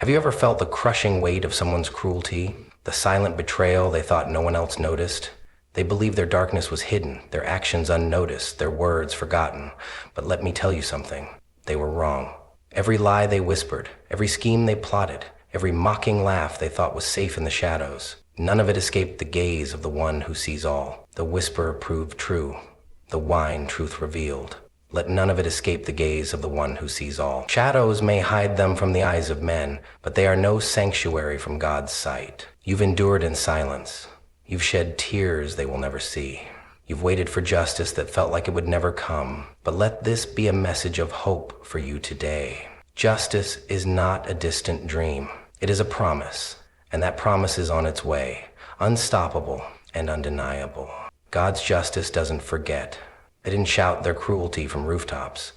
Have you ever felt the crushing weight of someone's cruelty? The silent betrayal they thought no one else noticed? They believed their darkness was hidden, their actions unnoticed, their words forgotten. But let me tell you something. They were wrong. Every lie they whispered, every scheme they plotted, every mocking laugh they thought was safe in the shadows, none of it escaped the gaze of the one who sees all. The whisper proved true. The whine truth revealed. Let none of it escape the gaze of the one who sees all. Shadows may hide them from the eyes of men, but they are no sanctuary from God's sight. You've endured in silence. You've shed tears they will never see. You've waited for justice that felt like it would never come. But let this be a message of hope for you today. Justice is not a distant dream. It is a promise, and that promise is on its way, unstoppable and undeniable. God's justice doesn't forget. They didn't shout their cruelty from rooftops.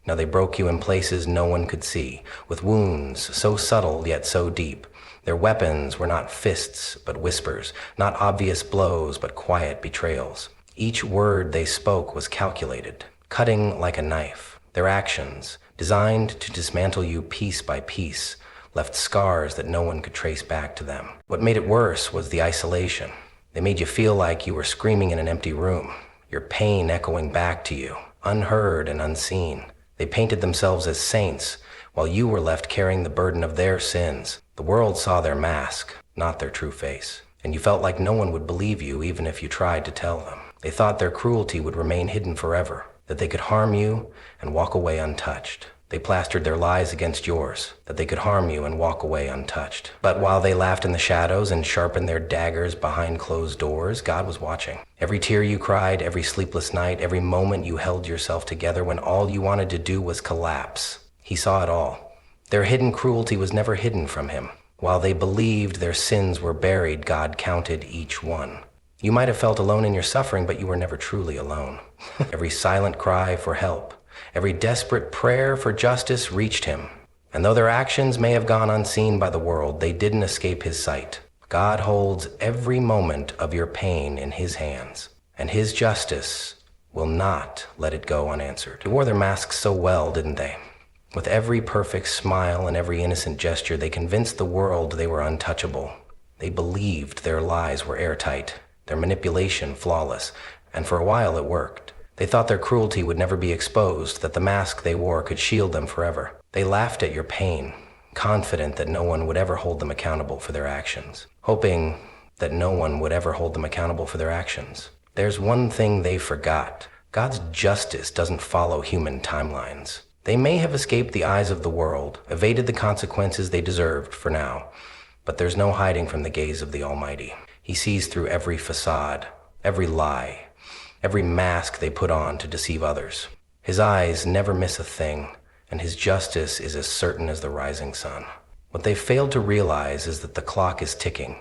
No, they broke you in places no one could see, with wounds so subtle yet so deep. Their weapons were not fists, but whispers, not obvious blows, but quiet betrayals. Each word they spoke was calculated, cutting like a knife. Their actions, designed to dismantle you piece by piece, left scars that no one could trace back to them. What made it worse was the isolation. They made you feel like you were screaming in an empty room, your pain echoing back to you, unheard and unseen. They painted themselves as saints, while you were left carrying the burden of their sins. The world saw their mask, not their true face, and you felt like no one would believe you even if you tried to tell them. They thought their cruelty would remain hidden forever, that they could harm you and walk away untouched. They plastered their lies against yours, that they could harm you and walk away untouched. But while they laughed in the shadows and sharpened their daggers behind closed doors, God was watching. Every tear you cried, every sleepless night, every moment you held yourself together when all you wanted to do was collapse. He saw it all. Their hidden cruelty was never hidden from him. While they believed their sins were buried, God counted each one. You might have felt alone in your suffering, but you were never truly alone. Every silent cry for help, every desperate prayer for justice reached him. And though their actions may have gone unseen by the world, they didn't escape his sight. God holds every moment of your pain in his hands, and his justice will not let it go unanswered. They wore their masks so well, didn't they? With every perfect smile and every innocent gesture, they convinced the world they were untouchable. They believed their lies were airtight, their manipulation flawless, and for a while it worked. They thought their cruelty would never be exposed, that the mask they wore could shield them forever. They laughed at your pain, confident that no one would ever hold them accountable for their actions, hoping that no one would ever hold them accountable for their actions. There's one thing they forgot. God's justice doesn't follow human timelines. They may have escaped the eyes of the world, evaded the consequences they deserved for now, but there's no hiding from the gaze of the Almighty. He sees through every facade, every lie, every mask they put on to deceive others. His eyes never miss a thing, and his justice is as certain as the rising sun. What they failed to realize is that the clock is ticking,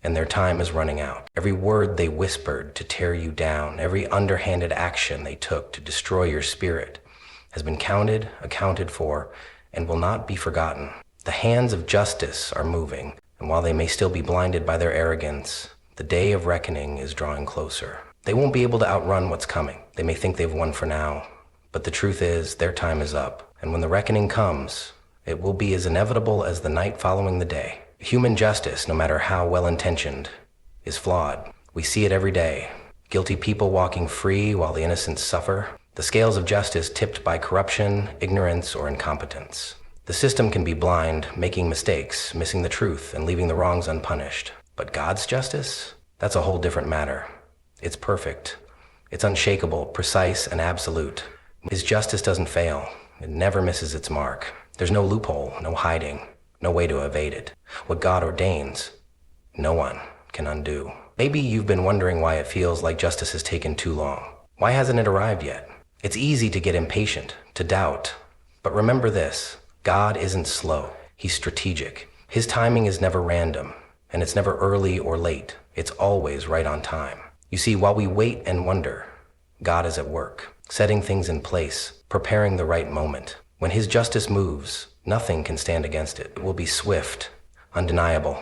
and their time is running out. Every word they whispered to tear you down, every underhanded action they took to destroy your spirit, has been counted, accounted for, and will not be forgotten. The hands of justice are moving, and while they may still be blinded by their arrogance, the day of reckoning is drawing closer. They won't be able to outrun what's coming. They may think they've won for now, but the truth is their time is up. And when the reckoning comes, it will be as inevitable as the night following the day. Human justice, no matter how well-intentioned, is flawed. We see it every day. Guilty people walking free while the innocent suffer. The scales of justice tipped by corruption, ignorance, or incompetence. The system can be blind, making mistakes, missing the truth, and leaving the wrongs unpunished. But God's justice? That's a whole different matter. It's perfect. It's unshakable, precise, and absolute. His justice doesn't fail. It never misses its mark. There's no loophole, no hiding, no way to evade it. What God ordains, no one can undo. Maybe you've been wondering why it feels like justice has taken too long. Why hasn't it arrived yet? It's easy to get impatient, to doubt. But remember this, God isn't slow. He's strategic. His timing is never random, and it's never early or late. It's always right on time. You see, while we wait and wonder, God is at work, setting things in place, preparing the right moment. When his justice moves, nothing can stand against it. It will be swift, undeniable,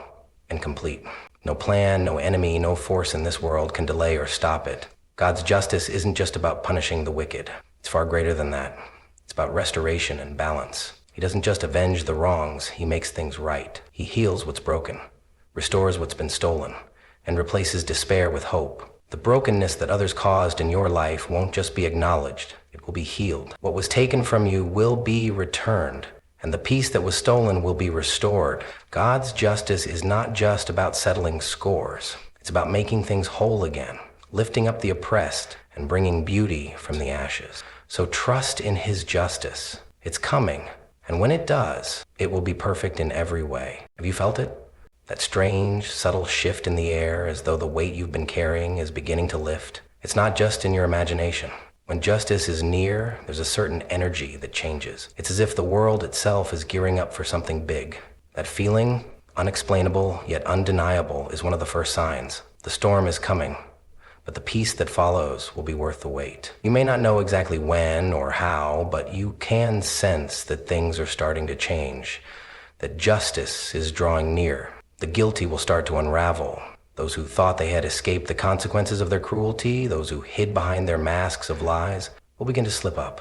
and complete. No plan, no enemy, no force in this world can delay or stop it. God's justice isn't just about punishing the wicked. It's far greater than that. It's about restoration and balance. He doesn't just avenge the wrongs, he makes things right. He heals what's broken, restores what's been stolen, and replaces despair with hope. The brokenness that others caused in your life won't just be acknowledged, it will be healed. What was taken from you will be returned, and the peace that was stolen will be restored. God's justice is not just about settling scores. It's about making things whole again, lifting up the oppressed, and bringing beauty from the ashes. So trust in his justice. It's coming, and when it does, it will be perfect in every way. Have you felt it? That strange, subtle shift in the air as though the weight you've been carrying is beginning to lift? It's not just in your imagination. When justice is near, there's a certain energy that changes. It's as if the world itself is gearing up for something big. That feeling, unexplainable yet undeniable, is one of the first signs. The storm is coming, but the peace that follows will be worth the wait. You may not know exactly when or how, but you can sense that things are starting to change, that justice is drawing near. The guilty will start to unravel. Those who thought they had escaped the consequences of their cruelty, those who hid behind their masks of lies, will begin to slip up.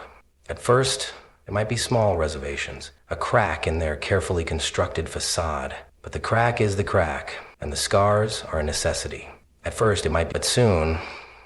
At first, it might be small reservations, a crack in their carefully constructed facade. But the crack is the crack, and the scars are a necessity. At first, it might be, but soon,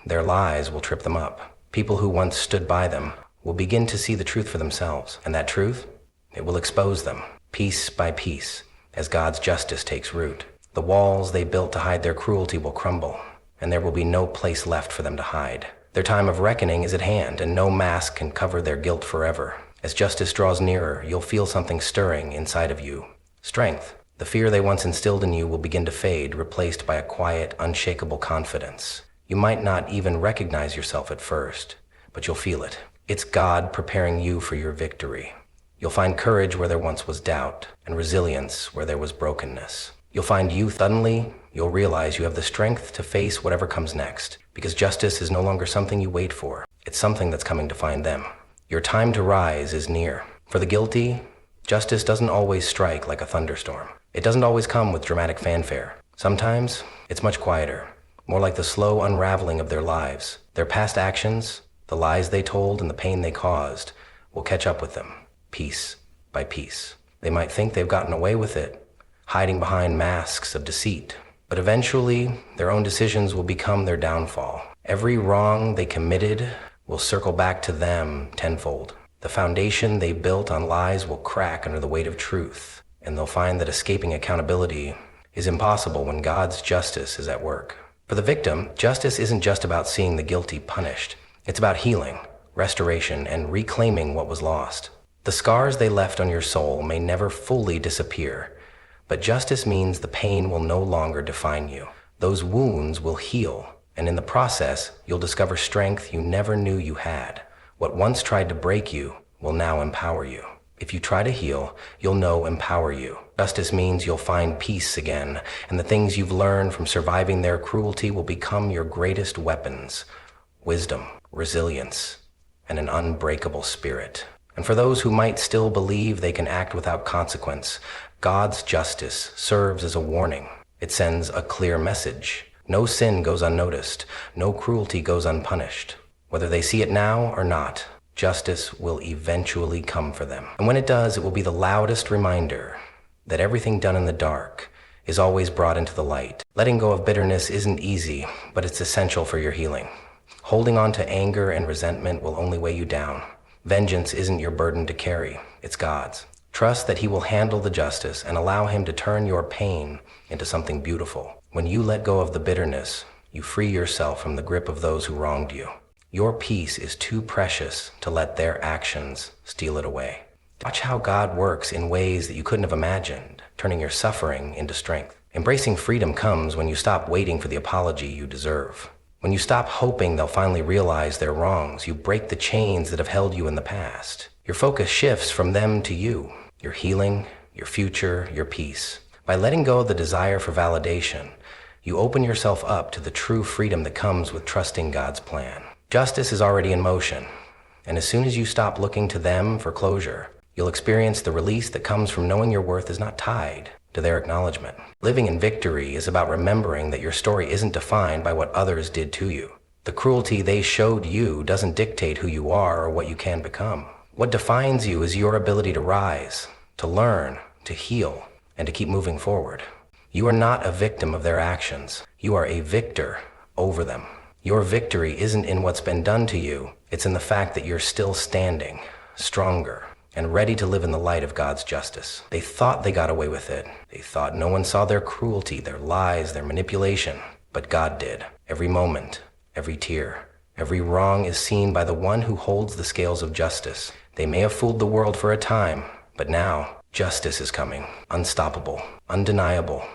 their lies will trip them up. People who once stood by them will begin to see the truth for themselves. And that truth, it will expose them, piece by piece, as God's justice takes root. The walls they built to hide their cruelty will crumble, and there will be no place left for them to hide. Their time of reckoning is at hand, and no mask can cover their guilt forever. As justice draws nearer, you'll feel something stirring inside of you. Strength. The fear they once instilled in you will begin to fade, replaced by a quiet, unshakable confidence. You might not even recognize yourself at first, but you'll feel it. It's God preparing you for your victory. You'll find courage where there once was doubt, and resilience where there was brokenness. You'll find youth. Suddenly, you'll realize you have the strength to face whatever comes next, because justice is no longer something you wait for. It's something that's coming to find them. Your time to rise is near. For the guilty, justice doesn't always strike like a thunderstorm. It doesn't always come with dramatic fanfare. Sometimes, it's much quieter, more like the slow unraveling of their lives. Their past actions, the lies they told, and the pain they caused will catch up with them, piece by piece. They might think they've gotten away with it, hiding behind masks of deceit. But eventually, their own decisions will become their downfall. Every wrong they committed will circle back to them tenfold. The foundation they built on lies will crack under the weight of truth, and they'll find that escaping accountability is impossible when God's justice is at work. For the victim, justice isn't just about seeing the guilty punished. It's about healing, restoration, and reclaiming what was lost. The scars they left on your soul may never fully disappear, but justice means the pain will no longer define you. Those wounds will heal, and in the process, you'll discover strength you never knew you had. What once tried to break you will now empower you. If you try to heal, you'll know empower you. Justice means you'll find peace again, and the things you've learned from surviving their cruelty will become your greatest weapons: wisdom, resilience, and an unbreakable spirit. And for those who might still believe they can act without consequence, God's justice serves as a warning. It sends a clear message. No sin goes unnoticed. No cruelty goes unpunished. Whether they see it now or not, justice will eventually come for them. And when it does, it will be the loudest reminder that everything done in the dark is always brought into the light. Letting go of bitterness isn't easy, but it's essential for your healing. Holding on to anger and resentment will only weigh you down. Vengeance isn't your burden to carry, it's God's. Trust that he will handle the justice and allow him to turn your pain into something beautiful. When you let go of the bitterness, you free yourself from the grip of those who wronged you. Your peace is too precious to let their actions steal it away. Watch how God works in ways that you couldn't have imagined, turning your suffering into strength. Embracing freedom comes when you stop waiting for the apology you deserve. When you stop hoping they'll finally realize their wrongs, you break the chains that have held you in the past. Your focus shifts from them to you, your healing, your future, your peace. By letting go of the desire for validation, you open yourself up to the true freedom that comes with trusting God's plan. Justice is already in motion, and as soon as you stop looking to them for closure, you'll experience the release that comes from knowing your worth is not tied to their acknowledgement. Living in victory is about remembering that your story isn't defined by what others did to you. The cruelty they showed you doesn't dictate who you are or what you can become. What defines you is your ability to rise, to learn, to heal, and to keep moving forward. You are not a victim of their actions. You are a victor over them. Your victory isn't in what's been done to you. It's in the fact that you're still standing, stronger, and ready to live in the light of God's justice. They thought they got away with it. They thought no one saw their cruelty, their lies, their manipulation. But God did. Every moment, every tear, every wrong is seen by the one who holds the scales of justice. They may have fooled the world for a time, but now justice is coming, unstoppable, undeniable,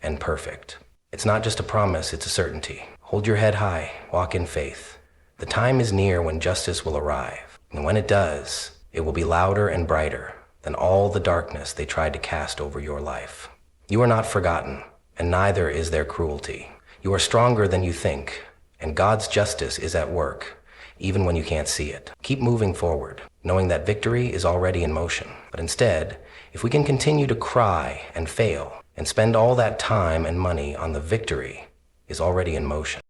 and perfect. It's not just a promise, it's a certainty. Hold your head high, walk in faith. The time is near when justice will arrive, and when it does, it will be louder and brighter than all the darkness they tried to cast over your life. You are not forgotten, and neither is their cruelty. You are stronger than you think, and God's justice is at work, even when you can't see it. Keep moving forward, knowing that victory is already in motion. But instead, if we can continue to cry and fail, and spend all that time and money on the victory is already in motion.